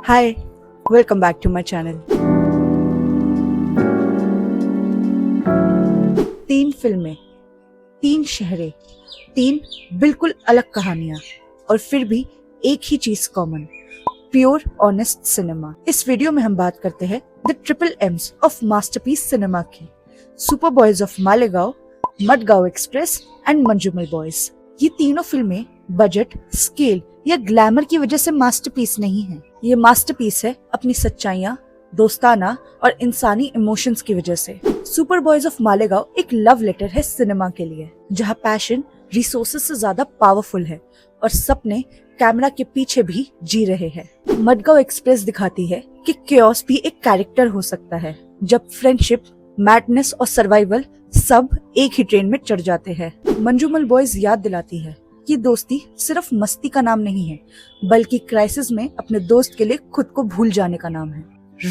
Hi, welcome back to my channel. 3 फिल्में, 3 शहरें, 3 बिल्कुल अलग कहानियां और फिर भी एक ही चीज कॉमन, प्योर ऑनेस्ट सिनेमा। इस वीडियो में हम बात करते हैं the triple Ms of masterpiece cinema की, super boys of Malegaon, Madgaon express and Manjummel boys. ये तीनों फिल्में बजट, स्केल या ग्लैमर की वजह से मास्टरपीस नहीं है। ये मास्टरपीस है अपनी सच्चाइयाँ, दोस्ताना और इंसानी इमोशंस की वजह से। सुपर बॉयज ऑफ मालेगांव एक लव लेटर है सिनेमा के लिए, जहाँ पैशन रिसोर्सेज से ज्यादा पावरफुल है और सपने कैमरा के पीछे भी जी रहे हैं। मडगांव एक्सप्रेस दिखाती है कि chaos भी एक कैरेक्टर हो सकता है, जब फ्रेंडशिप, मैडनेस और सर्वाइवल सब एक ही ट्रेन में चढ़ जाते हैं। मंजूमल बॉयज याद दिलाती है कि दोस्ती सिर्फ मस्ती का नाम नहीं है, बल्कि क्राइसिस में अपने दोस्त के लिए खुद को भूल जाने का नाम है।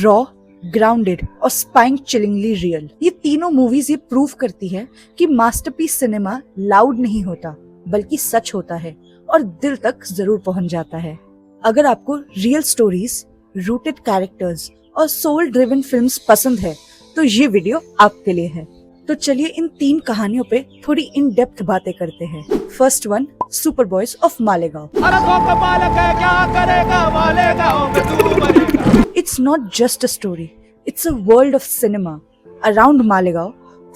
रॉ, ग्राउंडेड और स्पाइन चिलिंगली रियल, ये तीनों मूवीज ये प्रूव करती है कि मास्टरपीस सिनेमा लाउड नहीं होता, बल्कि सच होता है और दिल तक जरूर पहुंच जाता है। अगर आपको रियल स्टोरीज, रूटेड कैरेक्टर्स और सोल ड्रिवन फिल्म्स पसंद है, तो ये वीडियो आपके लिए है। तो चलिए इन 3 कहानियों पे थोड़ी इन डेप्थ बातें करते हैं। First one, super boys of Malegaon. It's not just a story, it's a world of cinema around Malegaon,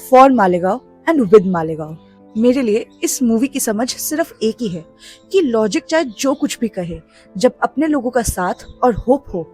for Malegaon and with Malegaon. मेरे लिए इस मूवी की समझ सिर्फ एक ही है कि लॉजिक चाहे जो कुछ भी कहे, जब अपने लोगों का साथ और होप हो,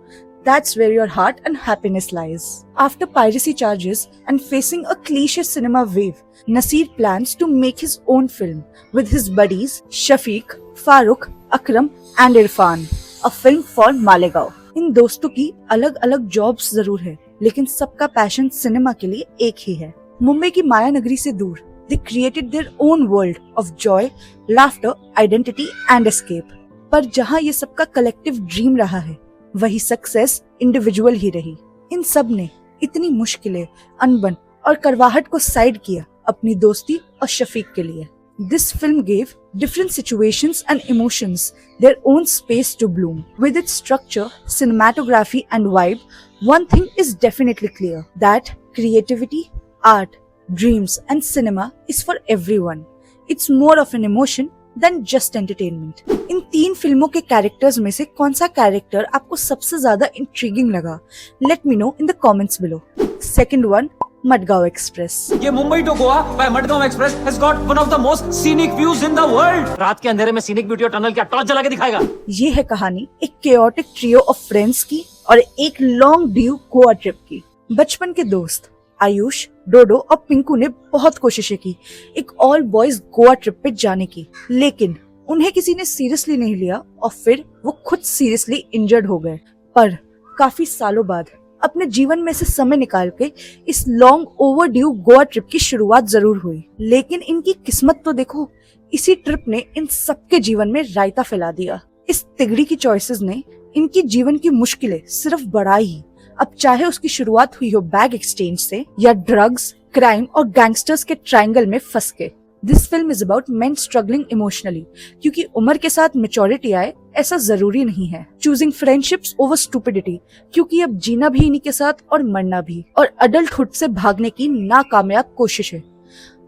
that's where your heart and happiness lies. After piracy charges and facing a cliche cinema wave, Nasir plans to make his own film with his buddies Shafiq, Farooq, Akram and Irfan, a film for Malegaon. इन दोस्तों की अलग अलग jobs जरूर है, लेकिन सबका passion cinema के लिए एक ही है। मुंबई की माया नगरी से दूर they created their own world of joy, laughter, identity and escape. पर जहाँ ये सबका कलेक्टिव ड्रीम रहा है, वही सक्सेस इंडिविजुअल ही रही। इन सब ने इतनी मुश्किलें, अनबन और करवाहट को साइड किया अपनी दोस्ती और शफीक के लिए। This film gave different situations and emotions their own space to bloom. With its structure, cinematography and vibe, one thing is definitely clear, that creativity, art, dreams and cinema is for everyone. It's more of an emotion than just entertainment. इन 3 फिल्मों के characters में से कौन सा character आपको सबसे ज्यादा intriguing लगा? Let me know in the comments below. Second one, Madgaon express. ये Mumbai to Goa by Madgaon express has got one of the most scenic views in the world. रात के अंधेरे में सीनिक ब्यूटी और टनल क्या टॉर्च जला के दिखाएगा। ये है कहानी एक केओटिक ट्रियो ऑफ फ्रेंड्स की और एक लॉन्ग ड्यू गोवा ट्रिप की। बचपन के दोस्त आयुष, डोडो और पिंकू ने बहुत कोशिशें की एक ऑल बॉयज गोवा ट्रिप पे जाने की, लेकिन उन्हें किसी ने सीरियसली नहीं लिया और फिर वो खुद सीरियसली इंजर्ड हो गए। पर काफी सालों बाद अपने जीवन में से समय निकाल के इस लॉन्ग ओवरड्यू गोवा ट्रिप की शुरुआत जरूर हुई। लेकिन इनकी किस्मत तो देखो, इसी ट्रिप ने इन सबके जीवन में रायता फैला दिया। इस तिगड़ी की चॉइसेस ने इनकी जीवन की मुश्किलें सिर्फ बढ़ाई ही। अब चाहे उसकी शुरुआत हुई हो बैग एक्सचेंज से या ड्रग्स, क्राइम और गैंगस्टर्स के ट्रायंगल में फंस के। This film is about main struggling emotionally, क्योंकि उम्र के साथ मैच्योरिटी आए ऐसा जरूरी नहीं है। चूजिंग फ्रेंडशिप्स ओवर स्टूपिडिटी, क्योंकि अब जीना भी इन्हीं के साथ और मरना भी, और अडल्टहुड से भागने की नाकामयाब कोशिश है।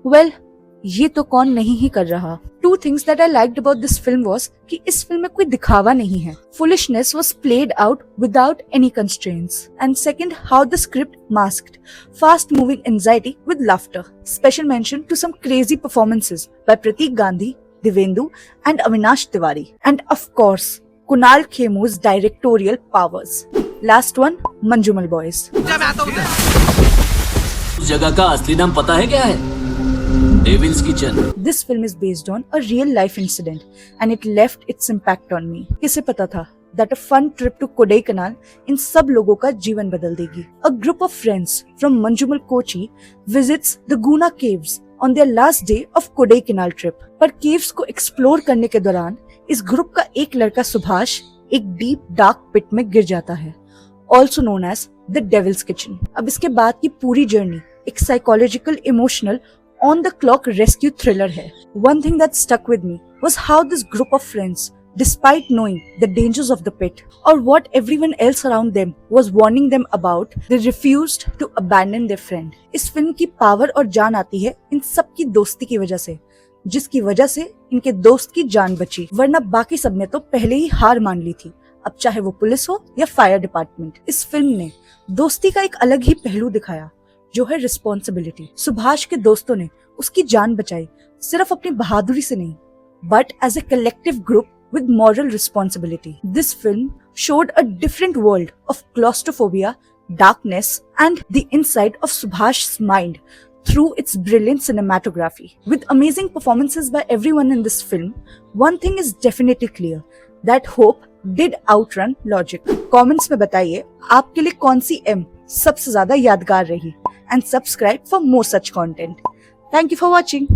वेल, ये तो कौन नहीं ही कर रहा। 2 things that I liked about this film was कि इस फिल्म में कोई दिखावा नहीं है। Foolishness was played out without any constraints. And second, how the script masked fast-moving anxiety with laughter. Special mention to some crazy performances by Pratik Gandhi, Divendu and Avinash Tiwari. And of course, Kunal Khemu's directorial powers. Last one, Manjumal Boys. उस जगह का असली नाम पता है क्या है? Devil's Kitchen. This film is based on a real life incident and it left its impact on me. किसे पता था that a fun trip to Kodaikanal इन सब लोगों का जीवन बदल देगी। A group of friends from Manjumal Kochi visits the Guna Caves on their last day of Kodaikanal trip. पर caves को explore करने के दौरान इस ग्रुप का एक लड़का सुभाष एक डीप डार्क पिट में गिर जाता है, also known as the Devil's Kitchen. अब इसके बाद की पूरी जर्नी एक psychological, emotional, on the clock rescue thriller है। One thing that stuck with me was how this group of friends despite knowing the dangers of the pit or what everyone else around them was warning them about, they refused to abandon their friend. इस film की power और जान आती है इन सब की दोस्ती की वजह से, जिसकी वजह से इनके दोस्त की जान बची, वरना बाकी सब ने तो पहले ही हार मान ली थी, अब चाहे वो पुलिस हो या फायर डिपार्टमेंट। इस फिल्म ने दोस्ती का एक अलग ही पहलू दिखाया, जो है रिस्पॉन्सिबिलिटी। सुभाष के दोस्तों ने उसकी जान बचाई, सिर्फ अपनी बहादुरी से नहीं, but as a collective group with moral responsibility. This film showed a different world of claustrophobia, darkness, and the insight of Subhash's mind through its brilliant cinematography. With amazing performances by everyone in this film, one thing is definitely clear, that hope did outrun logic. Comments में बताइए आपके लिए कौन सी M सबसे ज्यादा यादगार रही, and subscribe for more such content. Thank you for watching.